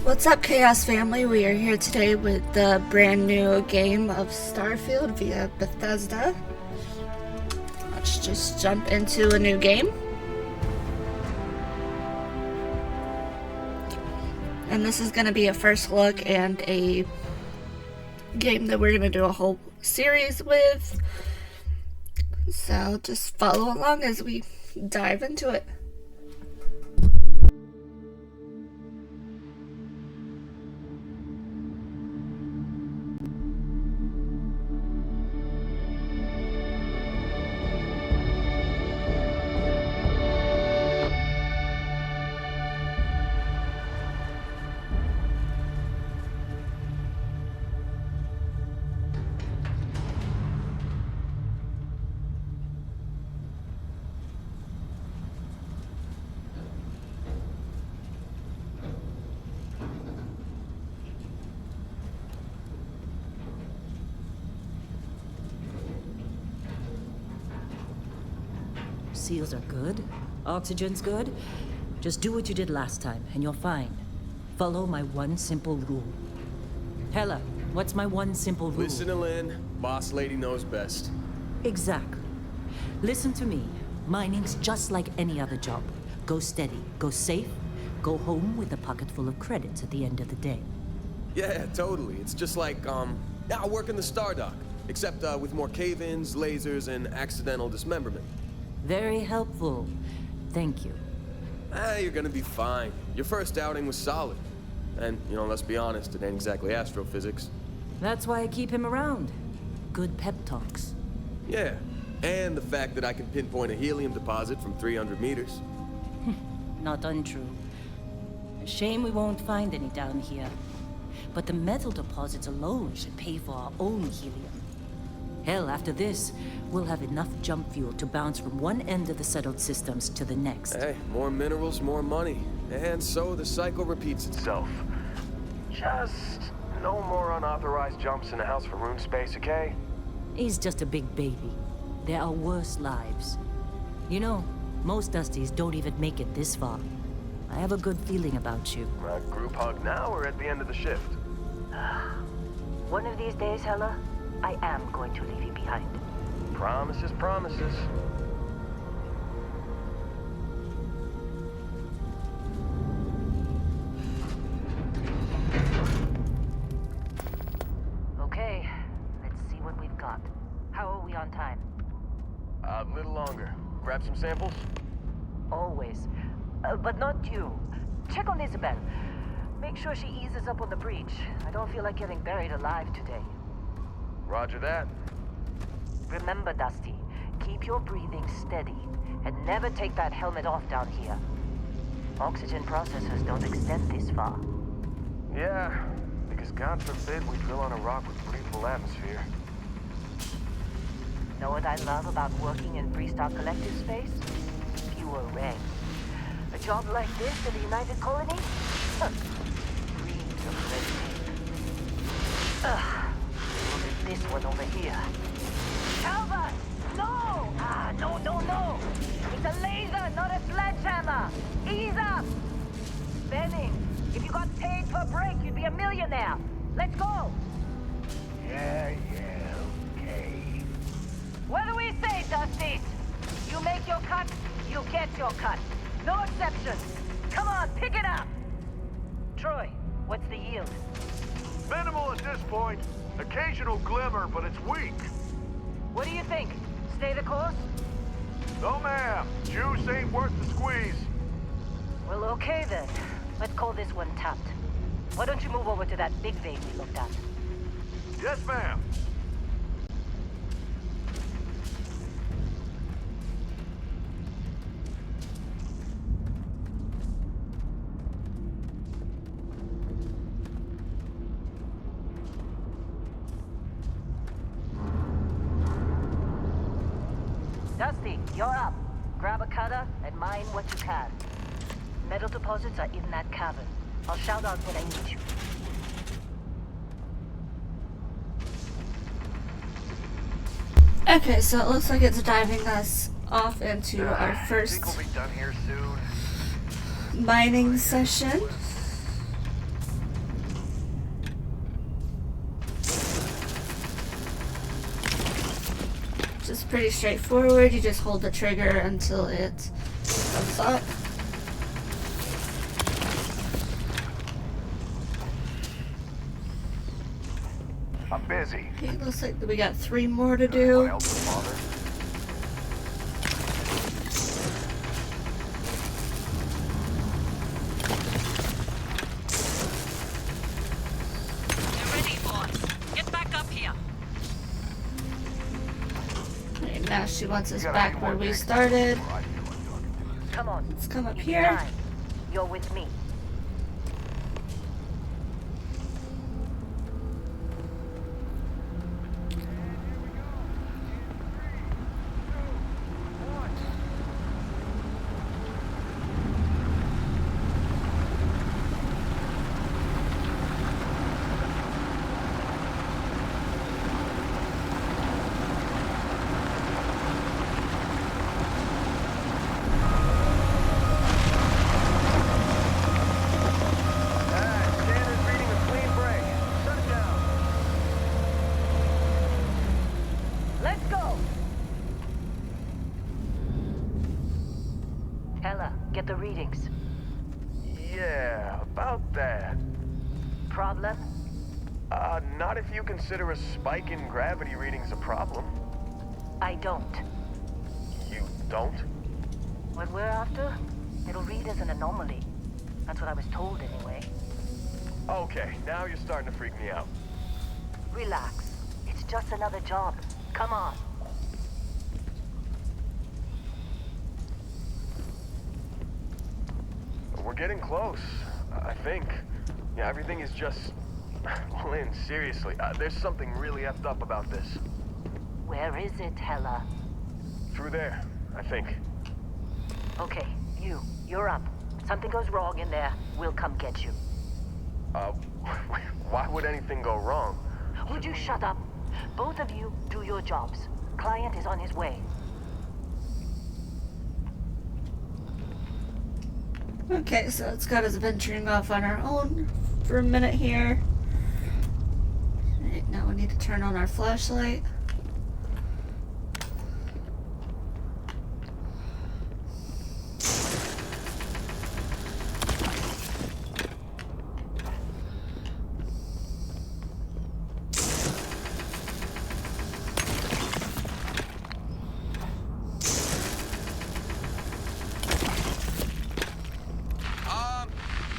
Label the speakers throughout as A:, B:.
A: What's up, Chaos Family? We are here today with the brand new game of Starfield via Bethesda. Let's just jump into a new game. And this is going to be a first look and a game that we're going to do a whole series with. So just follow along as we dive into it.
B: Seals are good. Oxygen's good. Just do what you did last time, and you're fine. Follow my one simple rule. Hella, what's my one simple rule?
C: Listen to Lynn. Boss lady knows best.
B: Exactly. Listen to me. Mining's just like any other job. Go steady, go safe, go home with a pocket full of credits at the end of the day.
C: Yeah, totally. It's just like, I work in the Star Dock. Except, with more cave-ins, lasers, and accidental dismemberment.
B: Very helpful. Thank you.
C: You're gonna be fine. Your first outing was solid. And, let's be honest, it ain't exactly astrophysics.
B: That's why I keep him around. Good pep talks.
C: Yeah, and the fact that I can pinpoint a helium deposit from 300 meters.
B: Not untrue. A shame we won't find any down here. But the metal deposits alone should pay for our own helium. Hell, after this, we'll have enough jump fuel to bounce from one end of the settled systems to the next.
C: Hey, more minerals, more money. And so the cycle repeats itself. Just no more unauthorized jumps in the house for room space, okay?
B: He's just a big baby. There are worse lives. You know, most Dusties don't even make it this far. I have a good feeling about you.
C: Group hug now or at the end of the shift?
B: One of these days, Hella, I am going to leave you behind.
C: Promises, promises.
B: Okay, let's see what we've got. How are we on time?
C: A little longer. Grab some samples?
B: Always. But not you. Check on Isabel. Make sure she eases up on the breach. I don't feel like getting buried alive today.
C: Roger that.
B: Remember, Dusty, keep your breathing steady, and never take that helmet off down here. Oxygen processors don't extend this far.
C: Yeah, because God forbid we drill on a rock with breathable atmosphere.
B: Know what I love about working in Freestar Collective space? Fewer regs. A job like this in the United Colony? Dreams of red tape. Look at this one over here. Calvin! No! No! It's a laser, not a sledgehammer! Ease up! Benning, if you got paid per break, you'd be a millionaire. Let's go!
D: Yeah, okay.
B: What do we say, Dusty? You make your cut, you get your cut. No exceptions. Come on, pick it up! Troy, what's the yield?
D: Minimal at this point. Occasional glimmer, but it's weak.
B: What do you think? Stay the course?
D: No, ma'am. Juice ain't worth the squeeze.
B: Well, okay then. Let's call this one tapped. Why don't you move over to that big vein we looked at?
D: Yes, ma'am.
B: Dusty, you're up. Grab a cutter and mine what you can. Metal deposits are in that cavern. I'll shout out when I need you.
A: Okay, so it looks like it's diving us off into our first
D: Think we'll be done here soon.
A: mining session. pretty straightforward. You just hold the trigger until it comes up.
D: I'm busy.
A: Okay, looks like we got 3 more to
D: Anyone
A: do.
D: else bother?
B: You're ready, boys. Get back up here.
A: Okay, now she wants us
D: Got a
A: back
D: few
A: where
D: more
A: we
D: things
A: started.
D: before I feel like talking to you.
B: Come on.
A: Let's come up
B: It's
A: here.
B: time. You're with me.
D: Scanner's reading a clean break. Shut it down.
B: Let's go. Ella, get the readings.
C: Yeah, about that.
B: Problem?
C: Not if you consider a spike in gravity readings a problem.
B: I don't.
C: You don't?
B: What we're after, it'll read as an anomaly. That's what I was told anyway.
C: Okay, now you're starting to freak me out.
B: Relax. It's just another job. Come on.
C: We're getting close, I think. Yeah, everything is just... Lynn, seriously, there's something really effed up about this.
B: Where is it, Hella?
C: Through there, I think.
B: Okay, you're up. Something goes wrong in there, we'll come get you.
C: Why would anything go wrong?
B: Would you shut up? Both of you do your jobs. Client is on his way.
A: Okay, so it's got us venturing off on our own for a minute here. Alright, now we need to turn on our flashlight.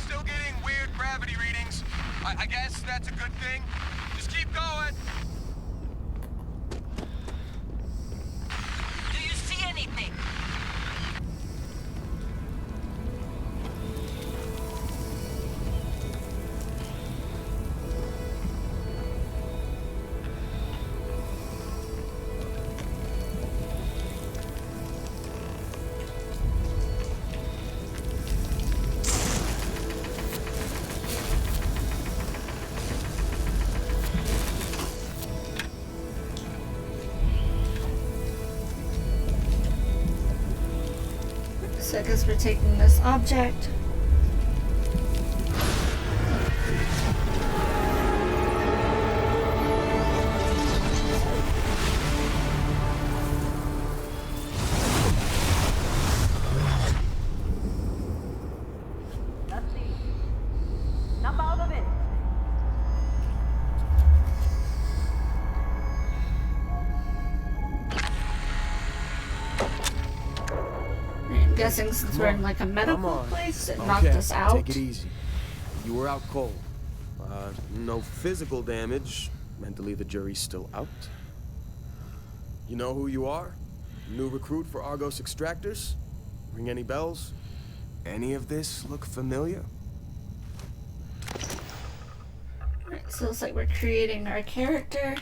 C: Still getting weird gravity readings. I guess that's a good thing. Just keep going.
B: Do you see anything?
A: So I guess we're taking this object.
B: Let's see. Snap out of it.
A: I'm guessing since we're in like a medical place, it knocked us out.
C: Take it easy. You were out cold. No physical damage. Mentally, the jury's still out. You know who you are? New recruit for Argos Extractors? Ring any bells? Any of this look familiar?
A: Alright, so it's like we're creating our character.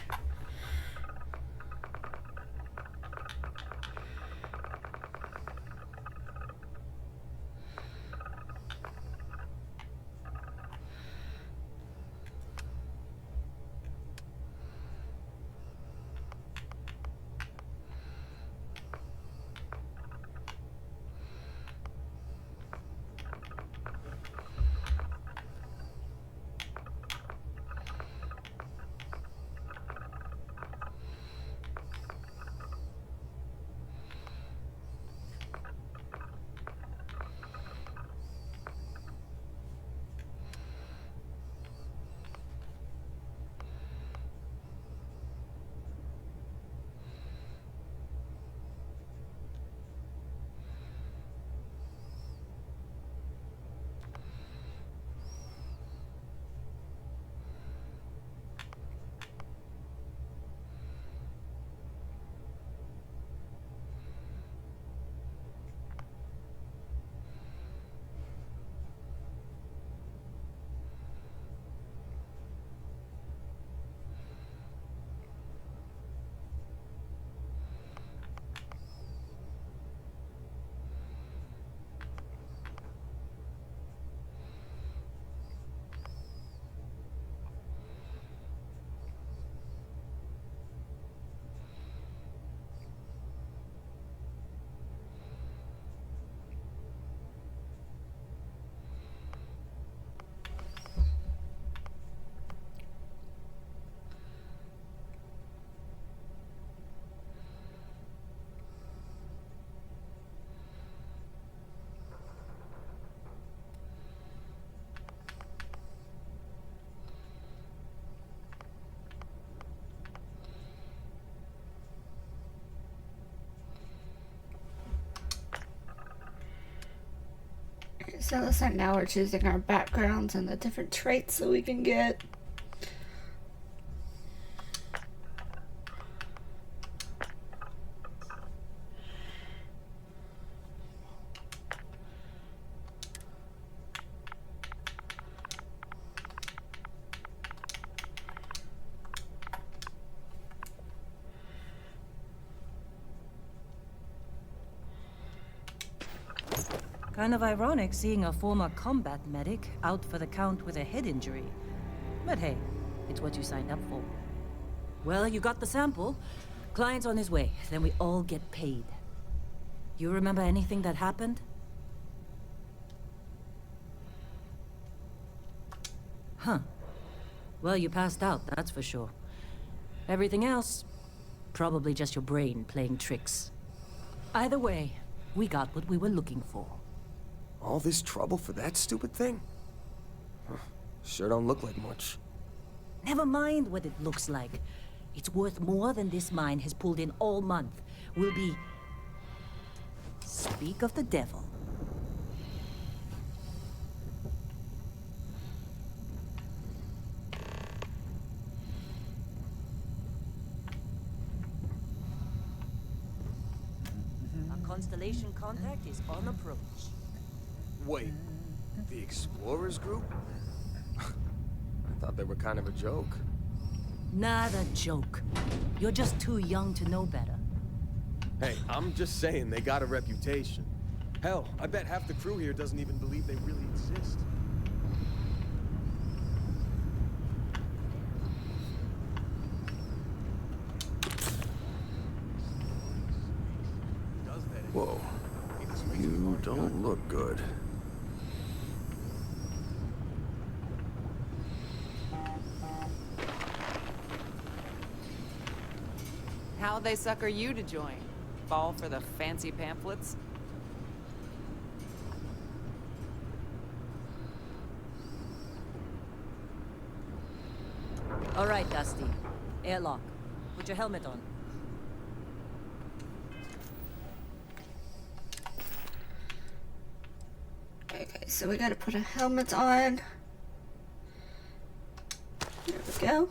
A: So looks like now we're choosing our backgrounds and the different traits that we can get.
E: Kind of ironic seeing a former combat medic out for the count with a head injury. But hey, it's what you signed up for. Well, you got the sample. Client's on his way, then we all get paid. You remember anything that happened? Huh. Well, you passed out, that's for sure. Everything else, probably just your brain playing tricks. Either way, we got what we were looking for.
C: All this trouble for that stupid thing? Huh. Sure don't look like much.
E: Never mind what it looks like. It's worth more than this mine has pulled in all month. We'll be... Speak of the devil. Our constellation contact is on approach.
C: Wait, the Explorers group? I thought they were kind of a joke.
E: Not a joke. You're just too young to know better.
C: Hey, I'm just saying they got a reputation. Hell, I bet half the crew here doesn't even believe they really exist. Whoa, you don't look good.
F: How'd they sucker you to join? Fall for the fancy pamphlets?
E: All right, Dusty. Airlock. Put your helmet on.
A: Okay, so we gotta put a helmet on. There we go.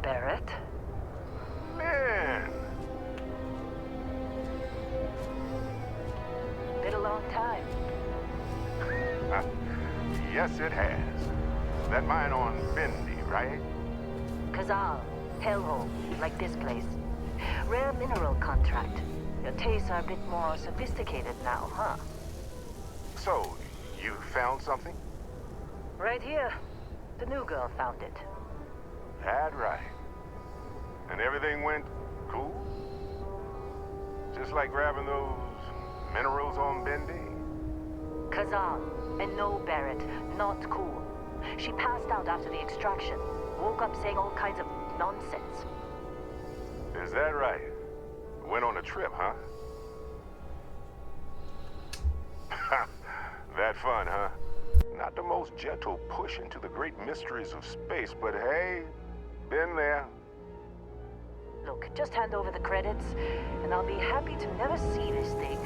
B: Barrett?
D: Man,
B: Been a long time.
D: yes it has. That mine on Bendy, right?
B: Kazal, hellhole, like this place. Rare mineral contract. Your tastes are a bit more sophisticated now, huh?
D: So, you found something?
B: Right here. The new girl found it.
D: That right. And everything went cool? Just like grabbing those minerals on Bendy?
B: Kazal, and no, Barrett, not cool. She passed out after the extraction. Woke up saying all kinds of nonsense.
D: Is that right? Went on a trip, huh? That fun, huh?
G: Not the most gentle push into the great mysteries of space, but hey, been there.
B: Look, just hand over the credits, and I'll be happy to never see this thing,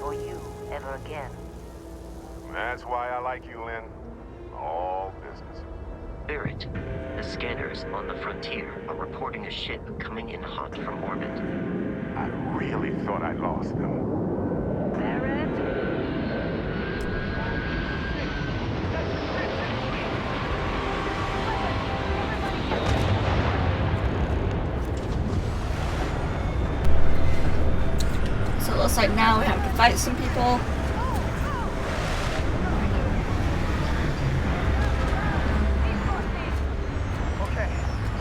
B: or you, ever again.
G: That's why I like you, Lynn. All business.
H: Barrett, the scanners on the frontier are reporting a ship coming in hot from orbit.
G: I really thought I lost them.
B: Barrett?
A: So it looks like now we have to fight some people.
D: Okay,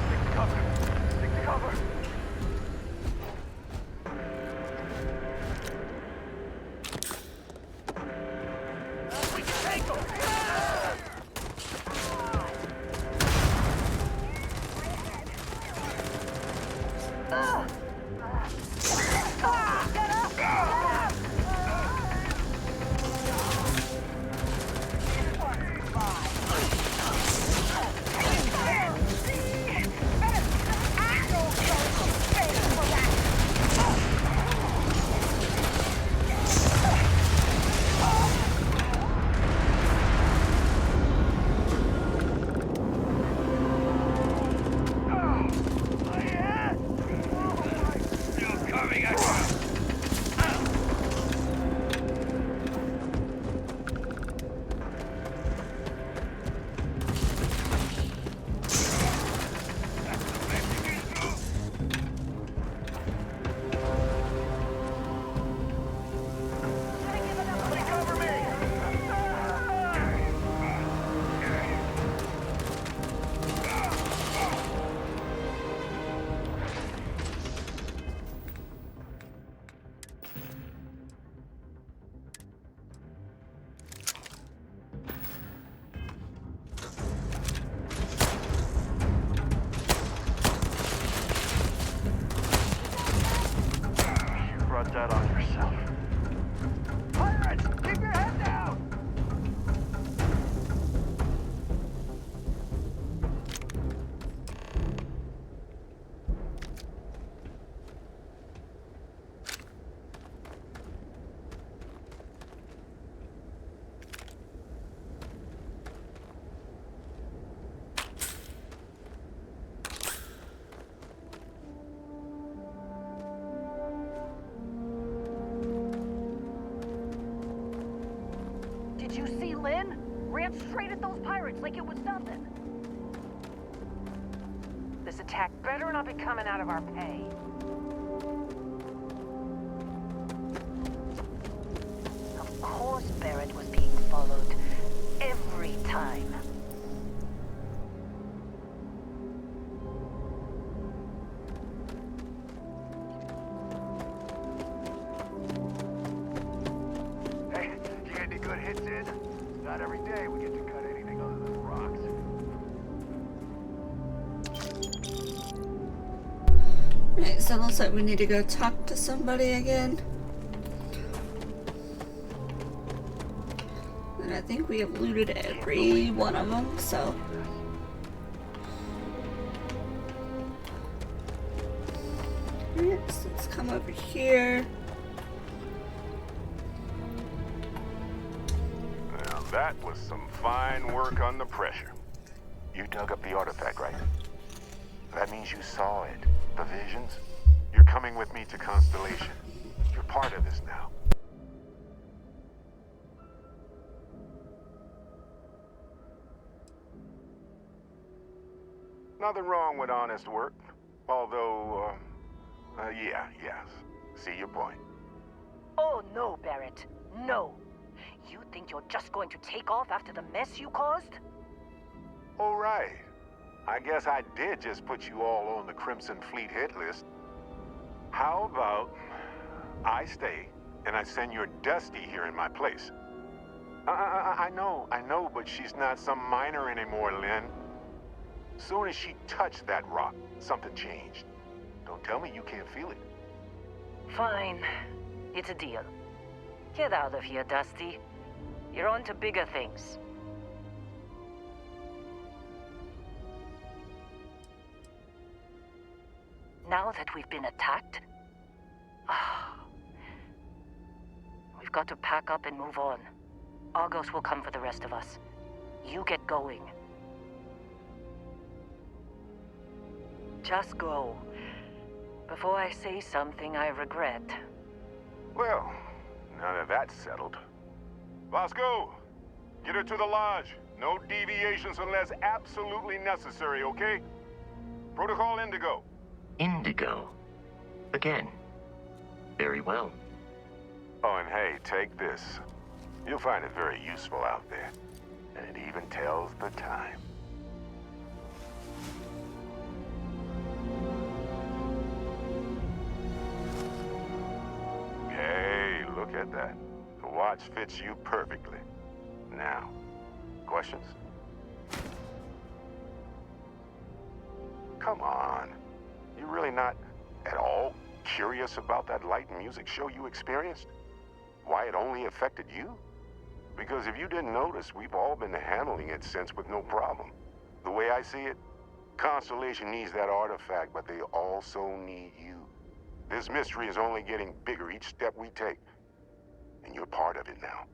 D: stick to cover. Stick to cover. We can take them! Brought that on yourself. Pirates, keep your head down!
B: Did you see Lynn? Ran straight at those pirates like it was nothing. This attack better not be coming out of our pay. Of course Barrett was being followed. Every time.
D: Hey, you get any good hits in? Not every day we get to cut anything other than rocks.
A: Right, so it looks like we need to go talk to somebody again. And I think we have looted every one of them, so. Alright, so let's come over here.
G: Now that was some fine work under pressure. You dug up the artifact, right? That means you saw it. The visions? You're coming with me to Constellation. You're part of this now. Nothing wrong with honest work. Although, yes. See your point.
B: Oh no, Barrett. No. You think you're just going to take off after the mess you caused?
G: All right. I guess I did just put you all on the Crimson Fleet hit list. How about I stay and I send your Dusty here in my place? I know, but she's not some minor anymore, Lynn. Soon as she touched that rock, something changed. Don't tell me you can't feel it.
B: Fine. It's a deal. Get out of here, Dusty. You're on to bigger things. Now that we've been attacked, we've got to pack up and move on. Argos will come for the rest of us. You get going. Just go. Before I say something I regret.
G: Well, now that that's settled. Vasco, get her to the lodge. No deviations unless absolutely necessary, okay? Protocol Indigo.
H: Indigo. Again. Very well.
G: Oh, and hey, take this. You'll find it very useful out there. And it even tells the time. Hey, look at that. The watch fits you perfectly. Now, questions? Come on. You're really not at all curious about that light and music show you experienced? Why it only affected you? Because if you didn't notice, we've all been handling it since with no problem. The way I see it, Constellation needs that artifact, but they also need you. This mystery is only getting bigger each step we take. And you're part of it now.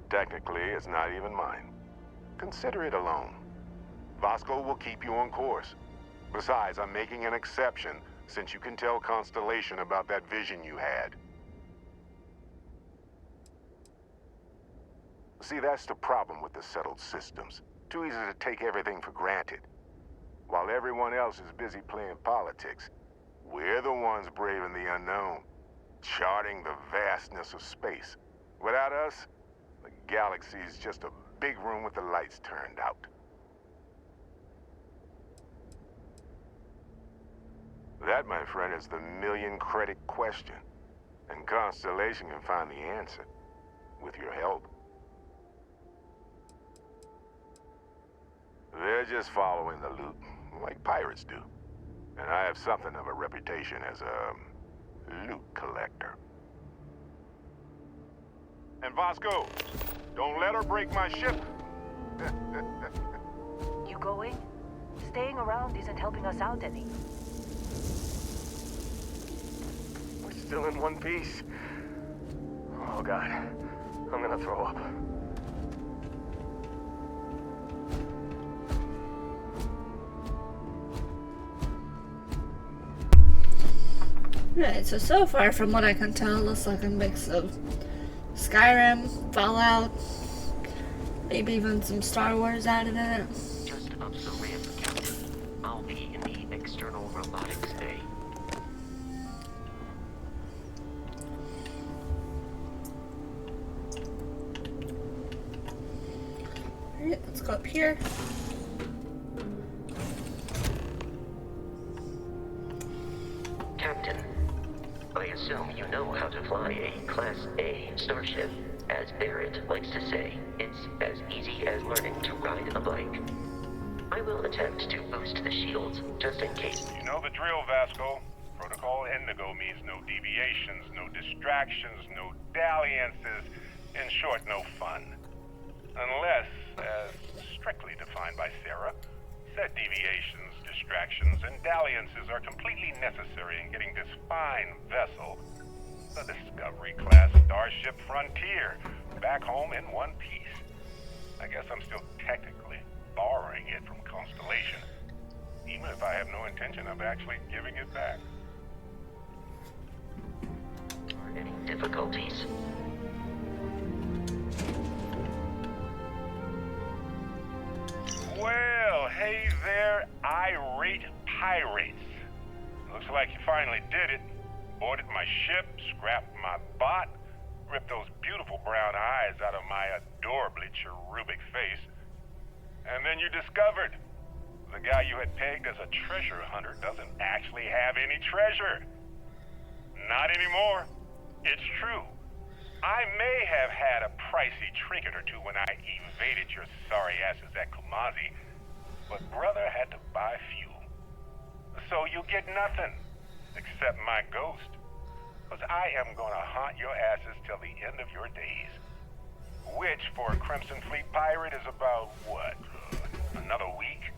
G: Technically, it's not even mine. Consider it alone. Vasco will keep you on course. Besides, I'm making an exception since you can tell Constellation about that vision you had. See, that's the problem with the settled systems. Too easy to take everything for granted. While everyone else is busy playing politics, we're the ones braving the unknown, charting the vastness of space. Without us, the galaxy is just a big room with the lights turned out. That, my friend, is the million-credit question. And Constellation can find the answer, with your help. They're just following the loot, like pirates do. And I have something of a reputation as a loot collector. And Vasco, don't let her break my ship.
B: You going? Staying around isn't helping us out any.
D: We're still in one piece. Oh, God. I'm gonna throw up.
A: Right, so far from what I can tell, it looks like a mix of Skyrim, Fallout, maybe even some Star Wars out of it.
H: Just up the ramp, Captain. I'll be in the external robotics bay.
A: Alright, let's go up here.
H: Captain, I assume you know how to fly a Class A starship. As Barrett likes to say, it's as easy as learning to ride a bike. I will attempt to boost the shields, just in case.
G: You know the drill, Vasco. Protocol Indigo means no deviations, no distractions, no dalliances. In short, no fun. Unless, as strictly defined by Sarah, said deviations, distractions, and dalliances are completely necessary in getting this fine vessel, the Discovery-class Starship Frontier, back home in one piece. I guess I'm still technically borrowing it from Constellation, even if I have no intention of actually giving it back.
H: Are any difficulties?
G: Well, hey there, irate pirates. Looks like you finally did it. Boarded my ship, scrapped my bot, ripped those beautiful brown eyes out of my adorably cherubic face. And then you discovered the guy you had pegged as a treasure hunter doesn't actually have any treasure. Not anymore. It's true. I may have had a pricey trinket or two when I evaded your sorry asses at Kumazi, but brother had to buy fuel. So you get nothing, except my ghost. Because I am gonna haunt your asses till the end of your days. Which, for a Crimson Fleet pirate is about, what, another week?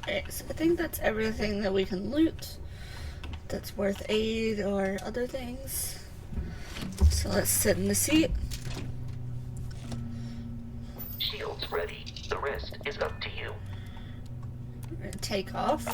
A: Okay, so I think that's everything that we can loot that's worth aid or other things. So let's sit in the seat.
H: Shields ready. The rest is up to you.
A: We're gonna take off.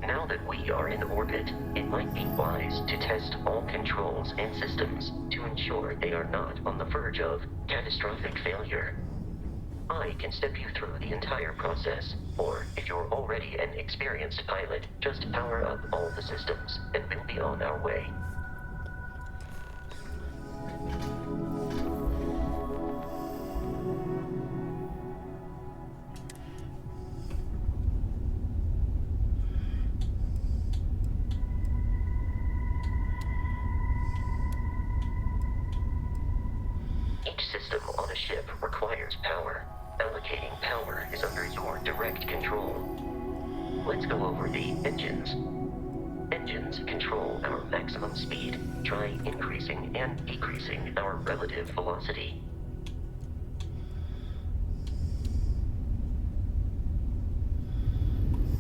H: Now that we are in orbit, it might be wise to test all controls and systems to ensure they are not on the verge of catastrophic failure. I can step you through the entire process, or if you're already an experienced pilot, just power up all the systems and we'll be on our way. Each system on a ship requires power. Allocating power is under your direct control. Let's go over the engines. Engines control our maximum speed. Try increasing and decreasing our relative velocity.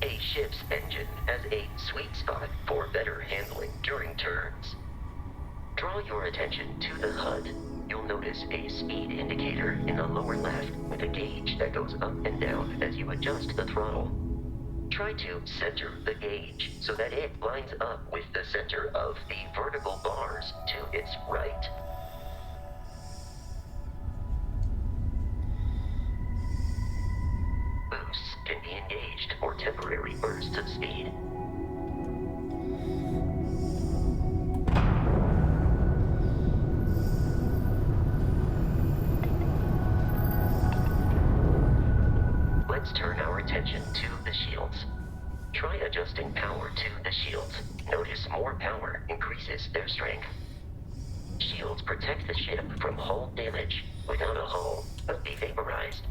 H: A ship's engine has a sweet spot for better handling during turns. Draw your attention to the HUD. You'll notice a speed indicator in the lower left with a gauge that goes up and down as you adjust the throttle. Try to center the gauge so that it lines up with the center of the vertical bars to its right. Boosts can be engaged for temporary bursts of speed. Let's turn our attention to the shields. Try adjusting power to the shields. Notice more power increases their strength. Shields protect the ship from hull damage. Without a hull, but be vaporized.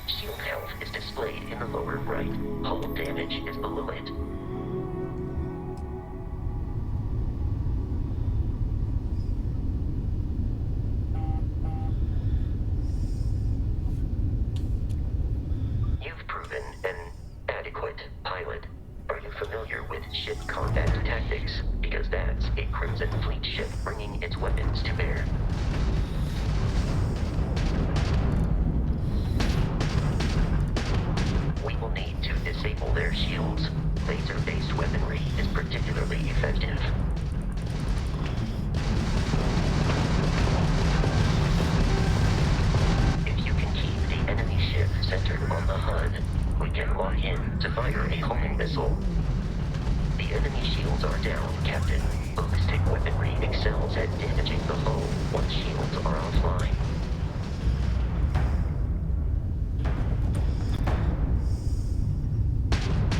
H: Shield health is displayed in the lower right. Hull damage is below it. You've proven an adequate pilot. Are you familiar with ship combat tactics? Because that's a Crimson Fleet ship bringing its weapons to bear. We will need to disable their shields. Laser-based weaponry is particularly effective. missile. The enemy shields are down, Captain. Ballistic weaponry excels at damaging the hull once shields are offline.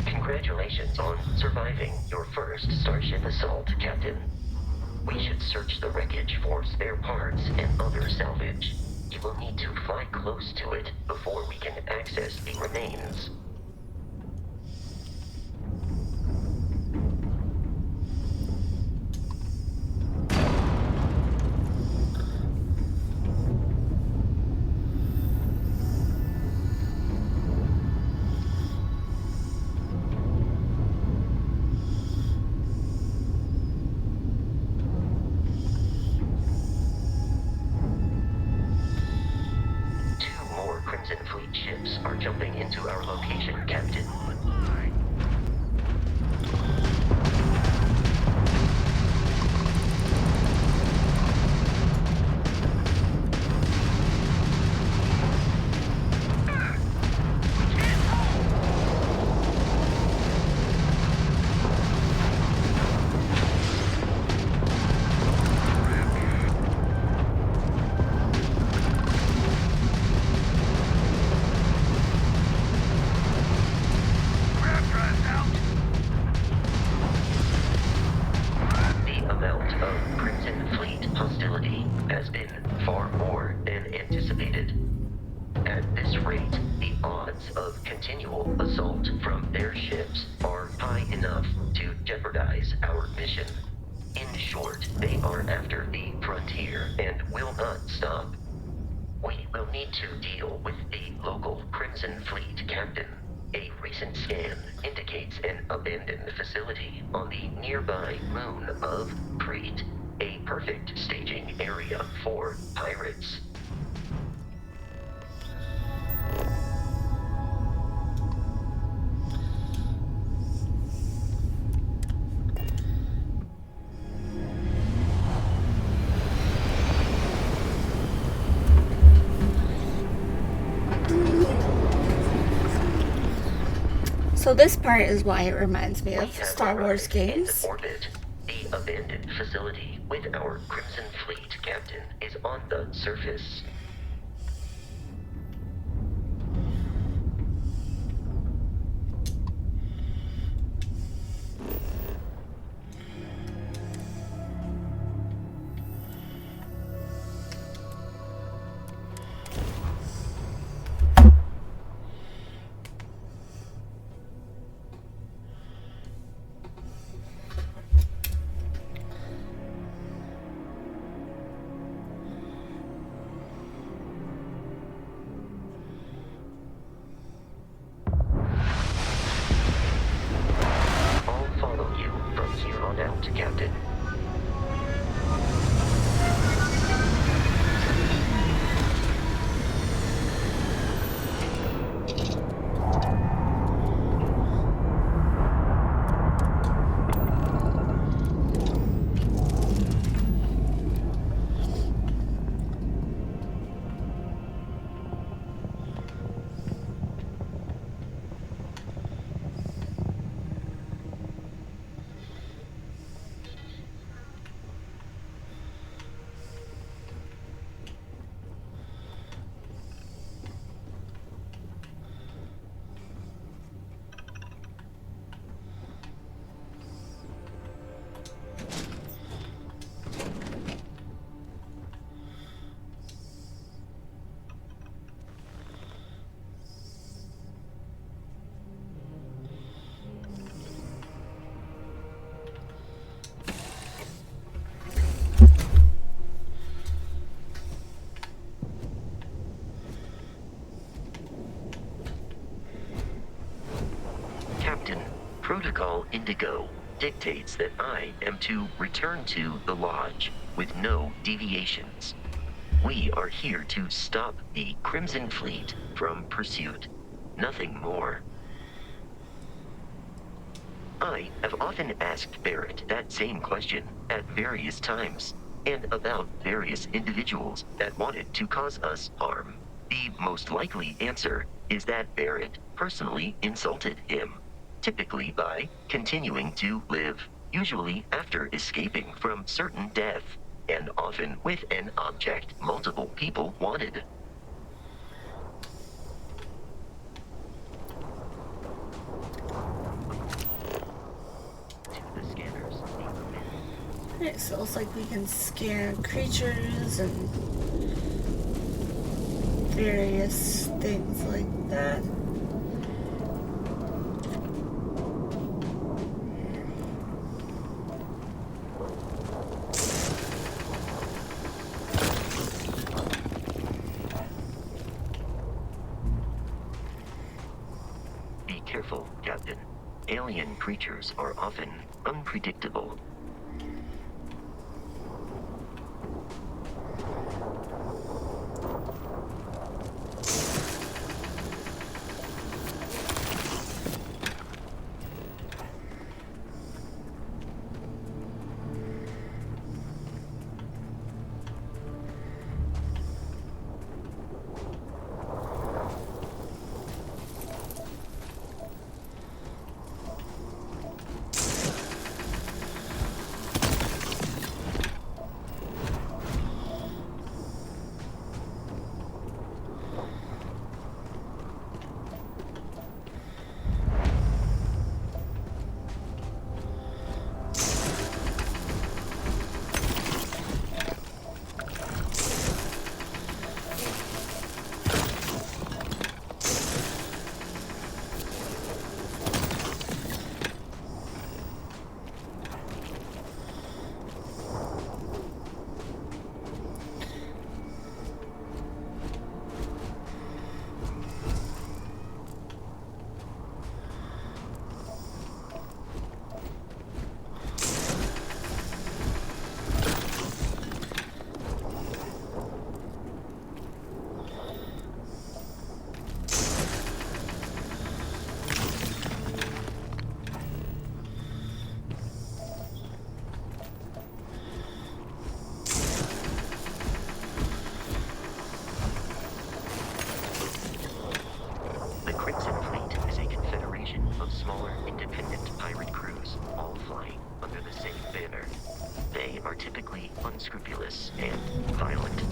H: Congratulations on surviving your first Starship assault, Captain. We should search the wreckage for spare parts and other salvage. You will need to fly close to it before we can access the remains. Crimson Fleet ships are jumping into our location, Captain.
A: So this part is why it reminds me of Star Wars games.
H: Orbit. The abandoned facility with our Crimson Fleet captain is on the surface. Captain. Protocol Indigo dictates that I am to return to the Lodge with no deviations. We are here to stop the Crimson Fleet from pursuit. Nothing more. I have often asked Barrett that same question at various times, and about various individuals that wanted to cause us harm. The most likely answer is that Barrett personally insulted him. typically by continuing to live, usually after escaping from certain death, and often with an object multiple people wanted. To the scanners,
A: Alright, so it looks like we can scan creatures and various things like that.
H: Be careful, Captain. Alien creatures are often unpredictable. The Crimson Fleet is a confederation of smaller, independent pirate crews, all flying under the same banner. They are typically unscrupulous and violent.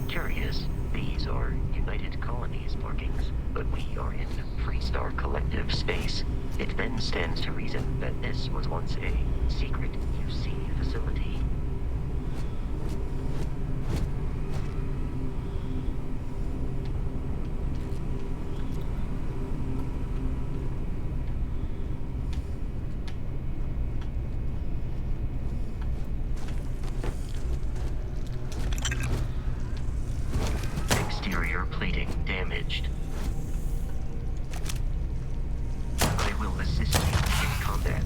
H: Curious, these are United Colonies markings, but we are in Freestar Collective space. It then stands to reason that this was once a secret UC facility. Exterior plating damaged. I will assist you in combat.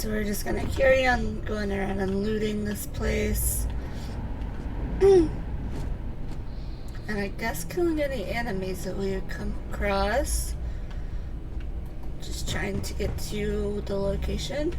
A: So we're just gonna carry on going around and looting this place. And I guess killing any enemies that we would come across. Just trying to get to the location.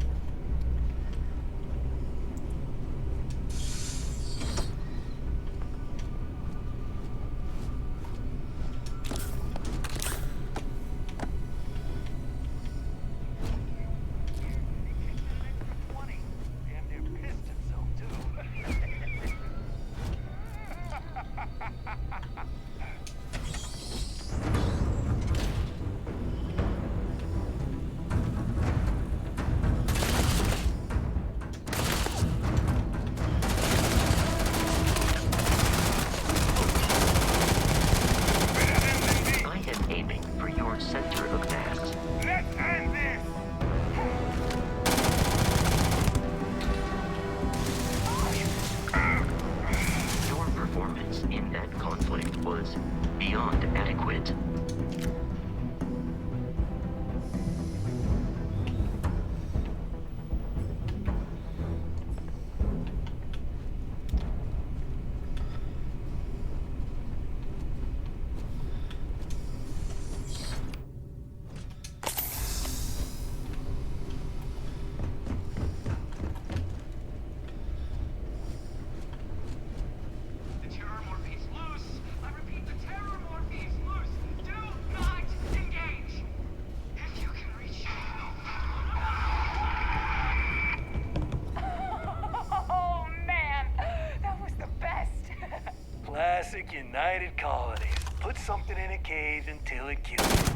D: Classic United Colonies. Put something in a cage until it kills you.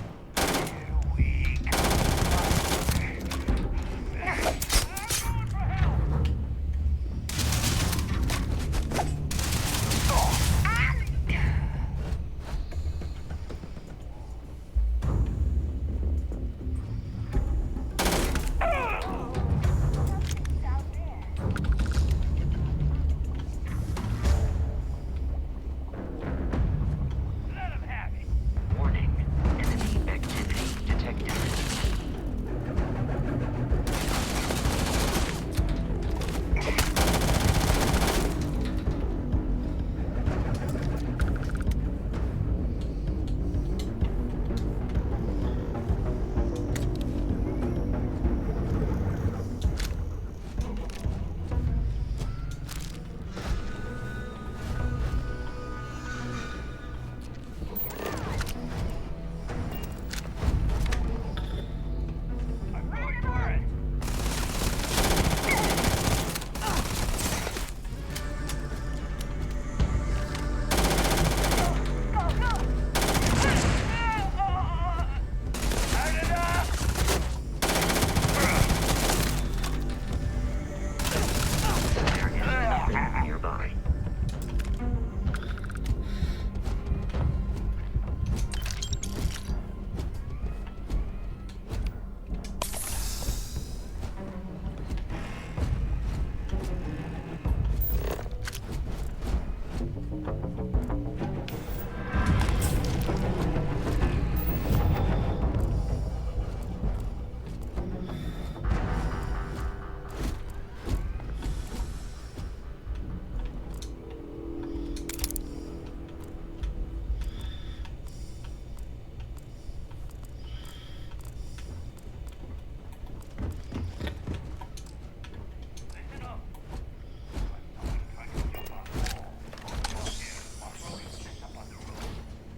D: Here we go. I'm going for help.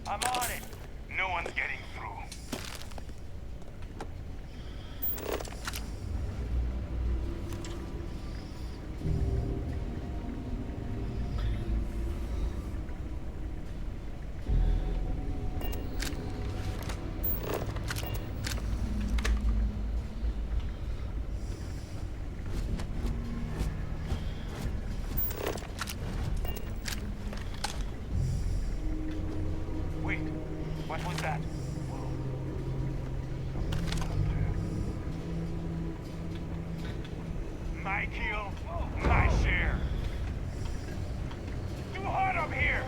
D: I'm on it. No one's getting through. Wait, what was that? Whoa. My kill, my share. Too hot up here.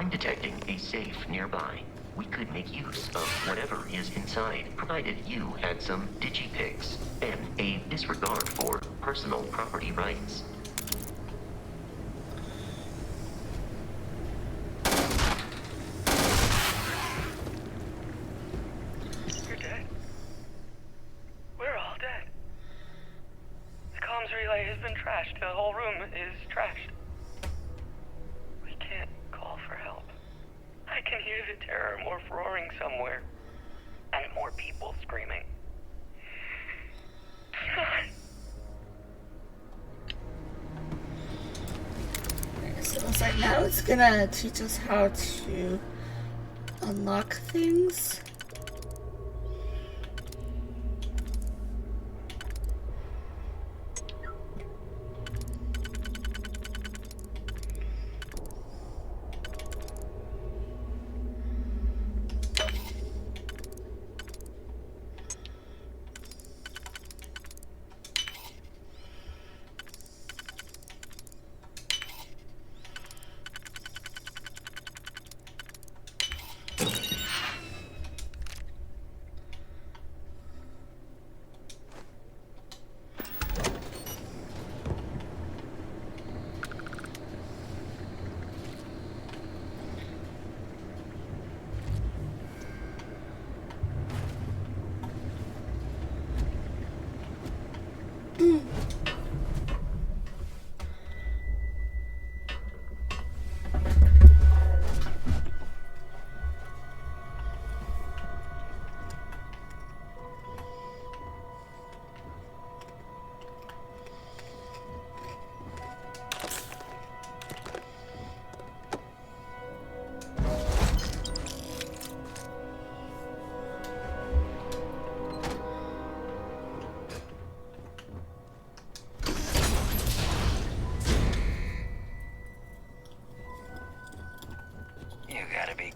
H: I'm detecting a safe nearby. We could make use of whatever is inside, provided you had some digipics and a disregard for personal property rights.
I: You're dead. We're all dead. The comms relay has been trashed. The whole room is trashed. We can't call for help. I can hear the terror morph roaring somewhere. And more people screaming.
A: So it looks like now it's gonna teach us how to unlock things.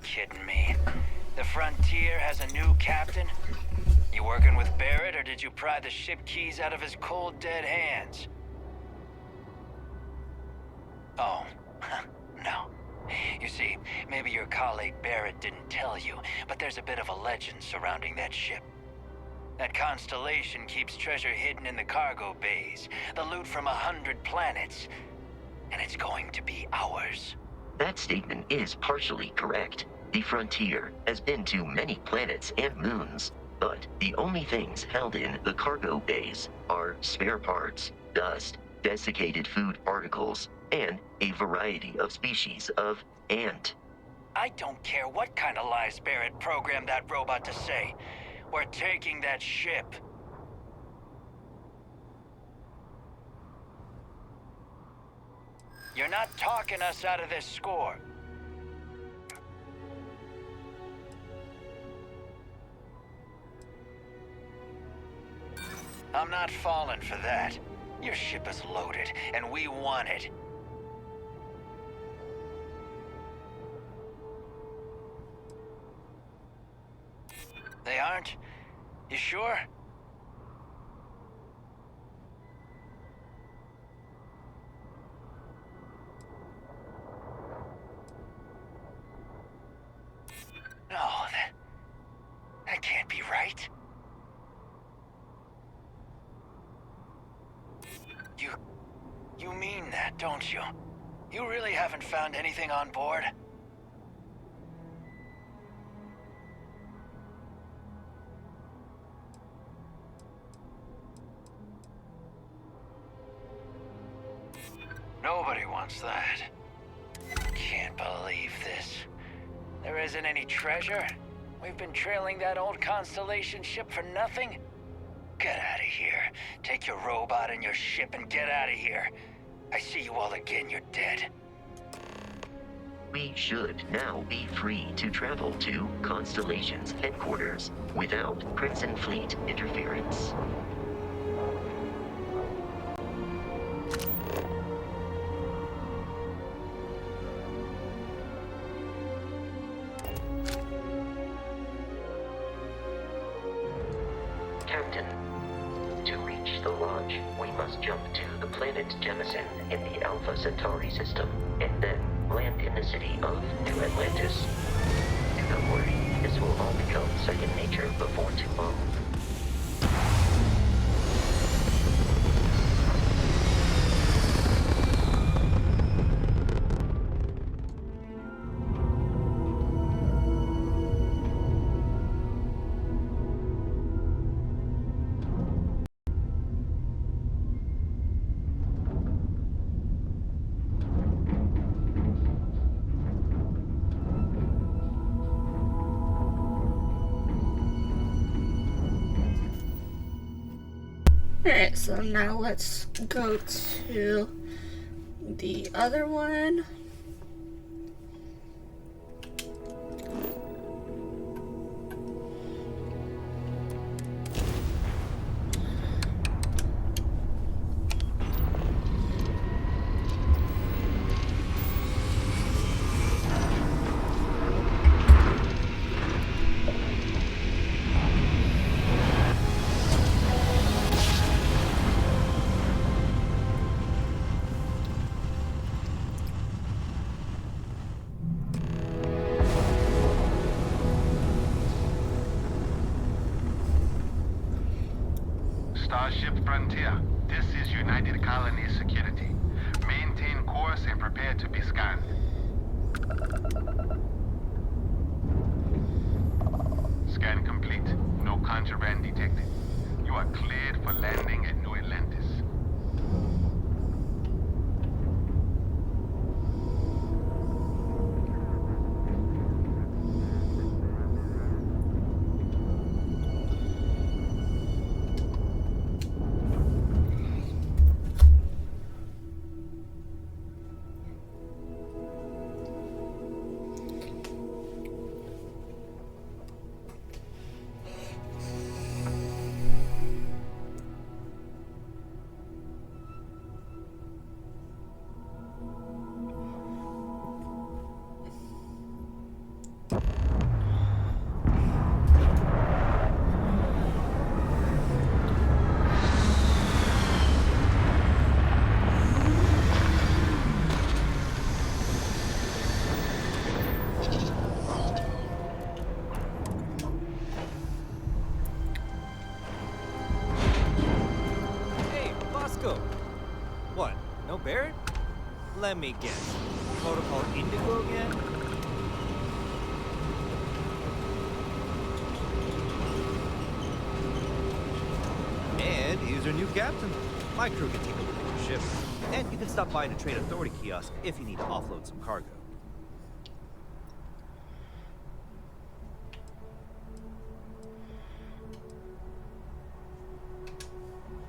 D: Kidding me. The Frontier has a new captain? You working with Barrett, or did you pry the ship keys out of his cold, dead hands? Oh, no. You see, maybe your colleague Barrett didn't tell you, but there's a bit of a legend surrounding that ship. That constellation keeps treasure hidden in the cargo bays, the loot from 100 planets, and it's going to be ours.
H: That statement is partially correct. The Frontier has been to many planets and moons, but the only things held in the cargo bays are spare parts, dust, desiccated food particles, and a variety of species of ant.
D: I don't care what kind of lies Barrett programmed that robot to say. We're taking that ship. You're not talking us out of this score. I'm not falling for that. Your ship is loaded, and we want it. They aren't? You sure? No, that can't be right. You mean that, don't you? You really haven't found anything on board? Nobody wants that. Can't believe this. There isn't any treasure? We've been trailing that old Constellation ship for nothing? Get out of here. Take your robot and your ship and get out of here. I see you all again, you're dead.
H: We should now be free to travel to Constellation's headquarters without Crimson Fleet interference. Captain, to reach the Lodge, we must jump to the planet Jemison in the Alpha Centauri system, and then land in the city of New Atlantis. Do not worry, this will all become second nature before too long.
A: Alright, so now let's go to the other one.
J: Starship Frontier, this is United Colonies Security. Maintain course and prepare to be scanned. Scan complete. No contraband detected. You are cleared for landing at New Atlantis.
K: What? No Barrett? Let me guess. Protocol Indigo again? And he's your new captain. My crew can take a look at your ship. And you can stop by the Trade Authority kiosk if you need to offload some cargo.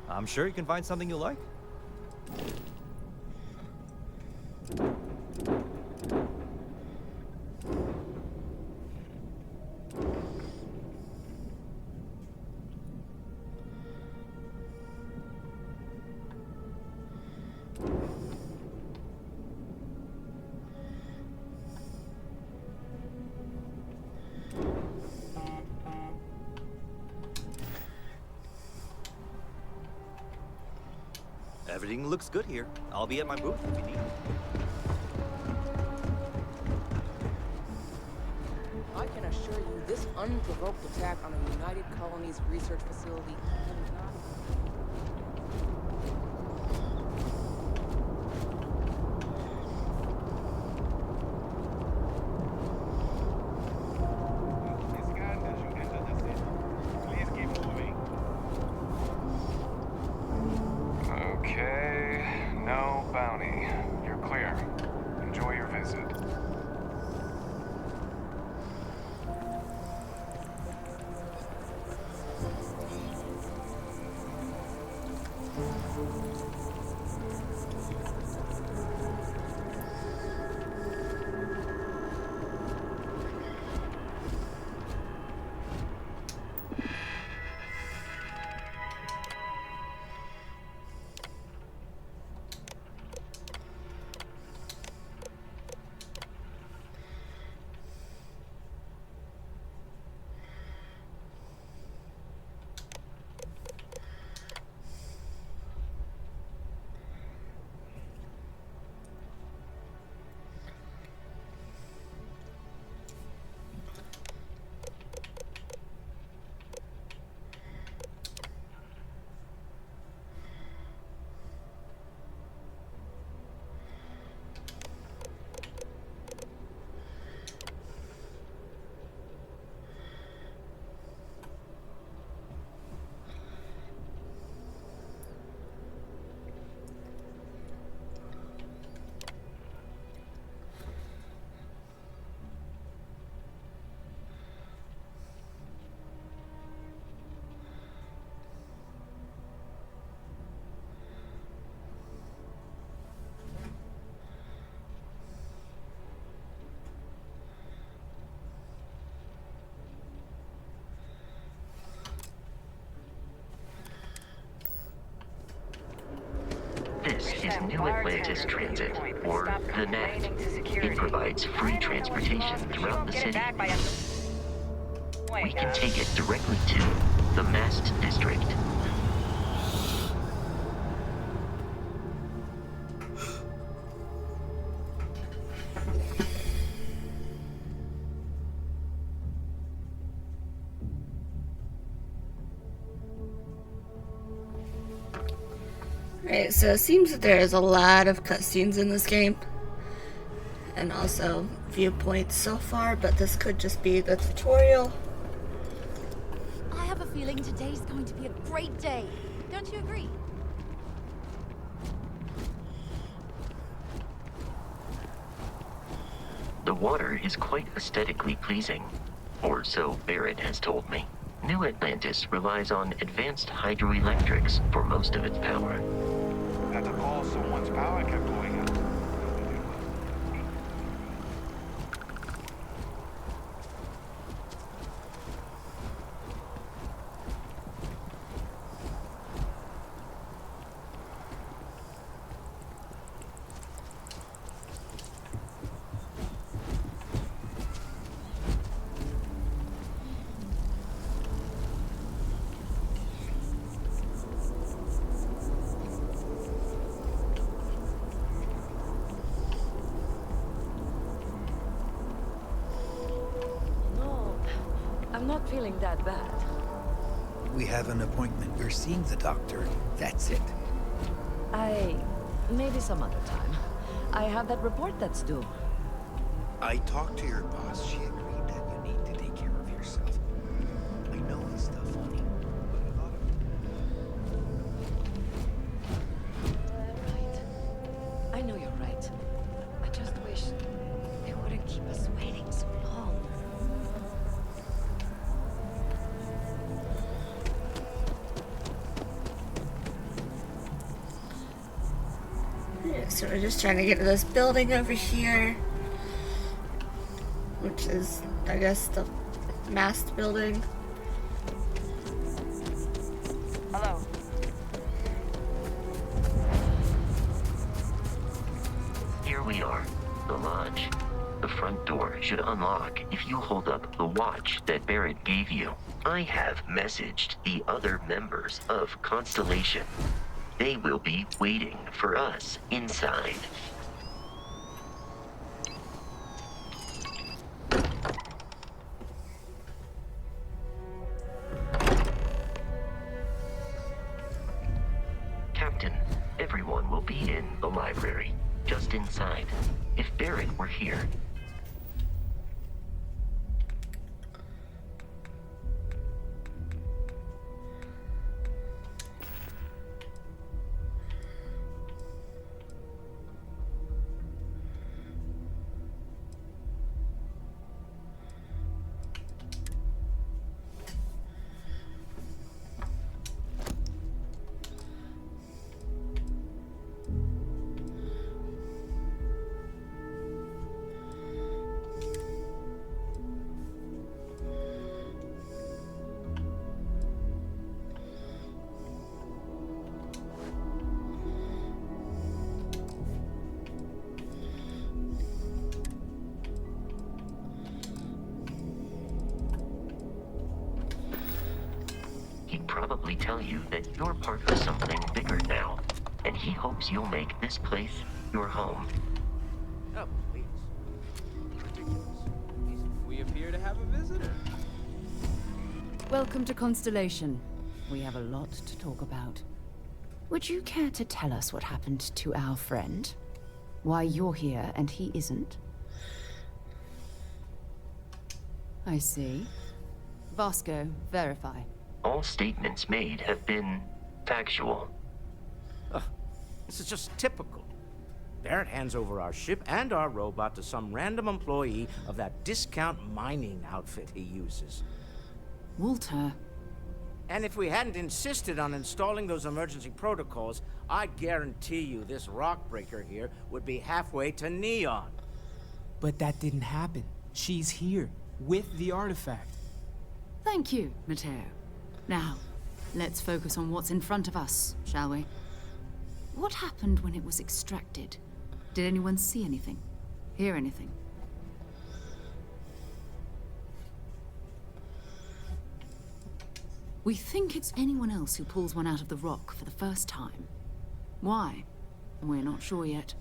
K: I'm sure you can find something you like. Everything looks good here. I'll be at my booth if you need me.
F: I can assure you, this unprovoked attack on a United Colonies research facility will not...
H: is New Atlantis Transit, or the NAT. It provides free transportation throughout the city. We can take it directly to the Mast District.
A: Alright, so it seems that there is a lot of cutscenes in this game. And also viewpoints so far, but this could just be the tutorial.
L: I have a feeling today's going to be a great day. Don't you agree?
H: The water is quite aesthetically pleasing, or so Barrett has told me. New Atlantis relies on advanced hydroelectrics for most of its power.
J: Had to call someone's power kept going out.
F: I'm not feeling that bad.
M: We have an appointment. We're seeing the doctor. That's it.
F: Maybe some other time. I have that report that's due.
M: I talked to your boss. She agreed that you need to take care of yourself. I know it's tough on you, but a lot of...
F: Right. I know you're right. I just wish they wouldn't keep us waiting so long.
A: So we're just trying to get to this building over here, which is, I guess, the mast building.
B: Hello.
H: Here we are, the lodge. The front door should unlock if you hold up the watch that Barrett gave you. I have messaged the other members of Constellation. They will be waiting for us inside. Captain, everyone will be in the library, just inside. If Barrett were here, he'd probably tell you that you're part of something bigger now, and he hopes you'll make this place your home.
N: Oh, please. Ridiculous. We appear to have a visitor.
O: Welcome to Constellation. We have a lot to talk about. Would you care to tell us what happened to our friend? Why you're here and he isn't? I see. Vasco, verify.
H: All statements made have been factual.
N: This is just typical. Barrett hands over our ship and our robot to some random employee of that discount mining outfit he uses.
O: Walter.
N: And if we hadn't insisted on installing those emergency protocols, I guarantee you this rock breaker here would be halfway to Neon.
P: But that didn't happen. She's here, with the artifact.
O: Thank you, Matteo. Now, let's focus on what's in front of us, shall we? What happened when it was extracted? Did anyone see anything? Hear anything? We think it's anyone else who pulls one out of the rock for the first time. Why? We're not sure yet.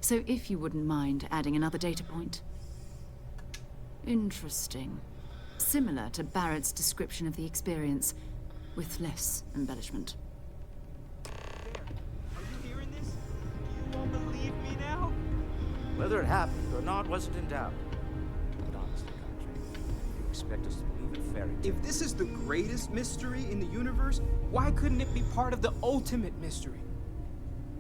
O: So if you wouldn't mind adding another data point. Interesting. Similar to Barrett's description of the experience, with less embellishment.
K: Are you hearing this? You won't believe me now?
N: Whether it happened or not wasn't in doubt. But honestly, Contract, you expect us to believe in fairy tales?
P: If this is the greatest mystery in the universe, why couldn't it be part of the ultimate mystery?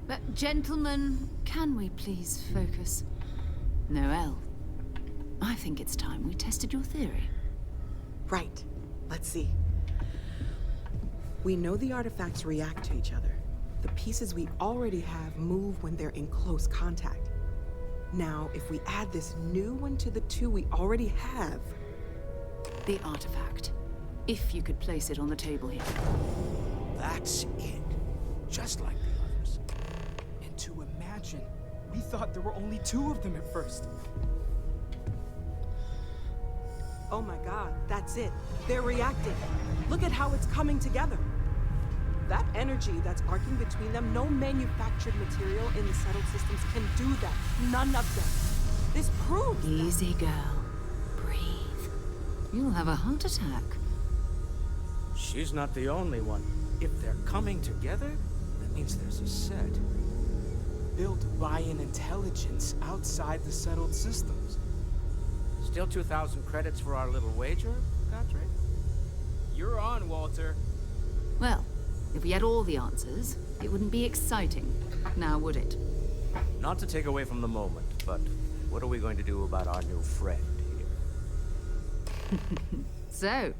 O: But gentlemen, can we please focus? Noelle, I think it's time we tested your theory.
F: Right. Let's see. We know the artifacts react to each other. The pieces we already have move when they're in close contact. Now, if we add this new one to the two we already have...
O: The artifact. If you could place it on the table here.
N: That's it. Just like the others.
P: And to imagine, we thought there were only 2 of them at first.
F: Oh my god, that's it. They're reacting. Look at how it's coming together. That energy that's arcing between them, no manufactured material in the settled systems can do that. None of them. This proves
O: Easy, girl. Breathe. You'll have a heart attack.
N: She's not the only one. If they're coming together, that means there's a set.
P: Built by an intelligence outside the settled systems.
N: Still 2,000 credits for our little wager, Godfrey?
P: You're on, Walter.
O: Well, if we had all the answers, it wouldn't be exciting, now would it?
N: Not to take away from the moment, but what are we going to do about our new friend here?
O: So,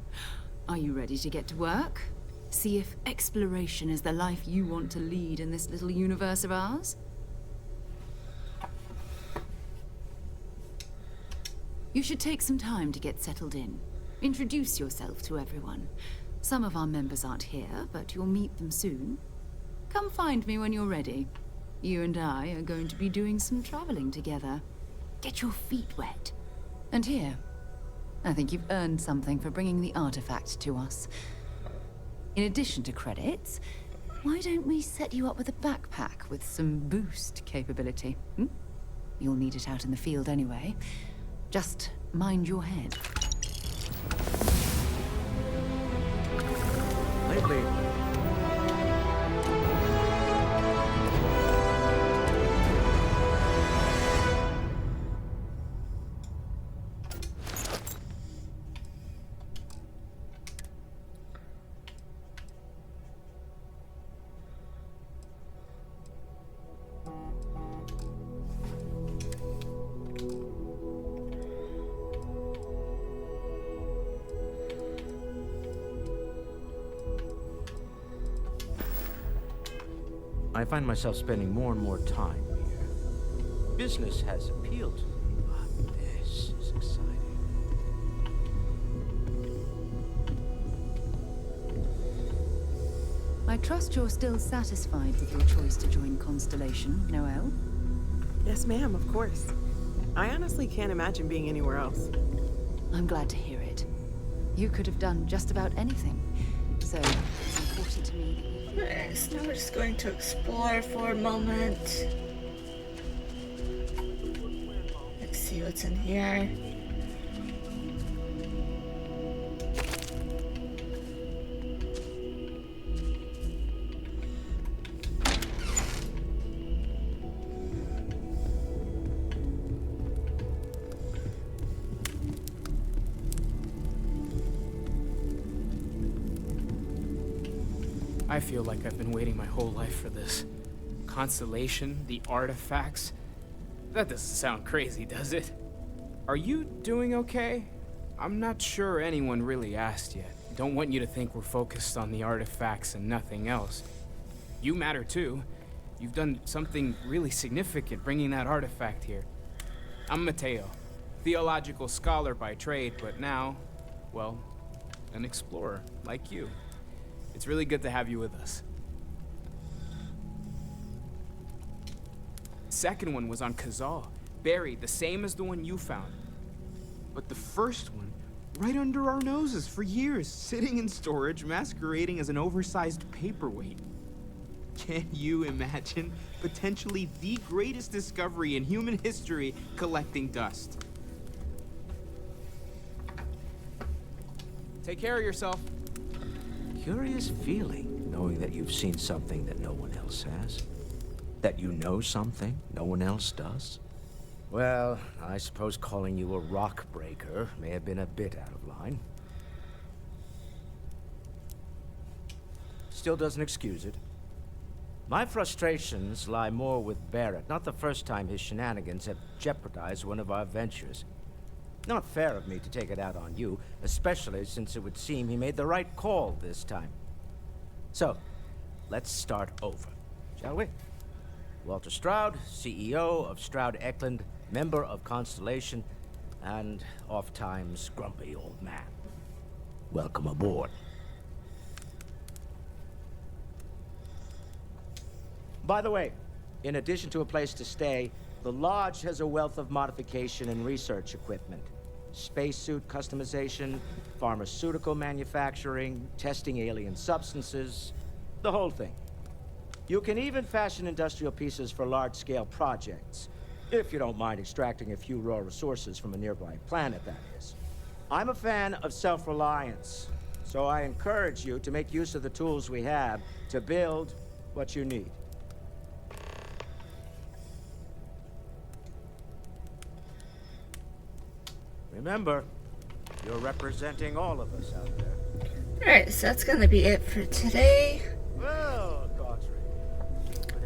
O: are you ready to get to work? See if exploration is the life you want to lead in this little universe of ours? You should take some time to get settled in. Introduce yourself to everyone. Some of our members aren't here, but you'll meet them soon. Come find me when you're ready. You and I are going to be doing some traveling together. Get your feet wet. And here, I think you've earned something for bringing the artifact to us. In addition to credits, why don't we set you up with a backpack with some boost capability? You'll need it out in the field anyway. Just mind your head.
N: Lately, I find myself spending more and more time here. Business has appealed to me, but this is exciting.
O: I trust you're still satisfied with your choice to join Constellation, Noelle?
F: Yes, ma'am, of course. I honestly can't imagine being anywhere else.
O: I'm glad to hear it. You could have done just about anything. So, it's important to me that you...
A: Alright, so now we're just going to explore for a moment. Let's see what's in here.
P: I feel like I've been waiting my whole life for this. Constellation, the artifacts. That doesn't sound crazy, does it? Are you doing okay? I'm not sure anyone really asked yet. Don't want you to think we're focused on the artifacts and nothing else. You matter too. You've done something really significant bringing that artifact here. I'm Mateo, theological scholar by trade, but now, well, an explorer like you. It's really good to have you with us. second one was on Kazal, buried, the same as the one you found. But the first one, right under our noses for years, sitting in storage, masquerading as an oversized paperweight. Can you imagine potentially the greatest discovery in human history collecting dust? Take care of yourself.
N: Curious feeling, knowing that you've seen something that no one else has. That you know something no one else does. Well, I suppose calling you a rock breaker may have been a bit out of line. Still doesn't excuse it. My frustrations lie more with Barrett. Not the first time his shenanigans have jeopardized one of our ventures. Not fair of me to take it out on you, especially since it would seem he made the right call this time. So, let's start over, shall we? Walter Stroud, CEO of Stroud Eklund, member of Constellation, and oft-times grumpy old man. Welcome aboard. By the way, in addition to a place to stay, the Lodge has a wealth of modification and research equipment. Spacesuit customization, pharmaceutical manufacturing, testing alien substances, the whole thing. You can even fashion industrial pieces for large-scale projects, if you don't mind extracting a few raw resources from a nearby planet, that is. I'm a fan of self-reliance, so I encourage you to make use of the tools we have to build what you need. Remember, you're representing all of us out there.
A: Alright, so that's gonna be it for today.
N: Well,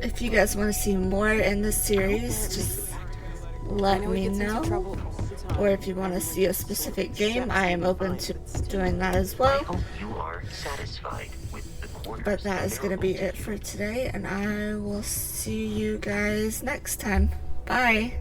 A: if you guys want to see more in this series, just let me know. Or if you want to see a specific game, I am open to doing that as well. But that is going to be it for today, and I will see you guys next time. Bye!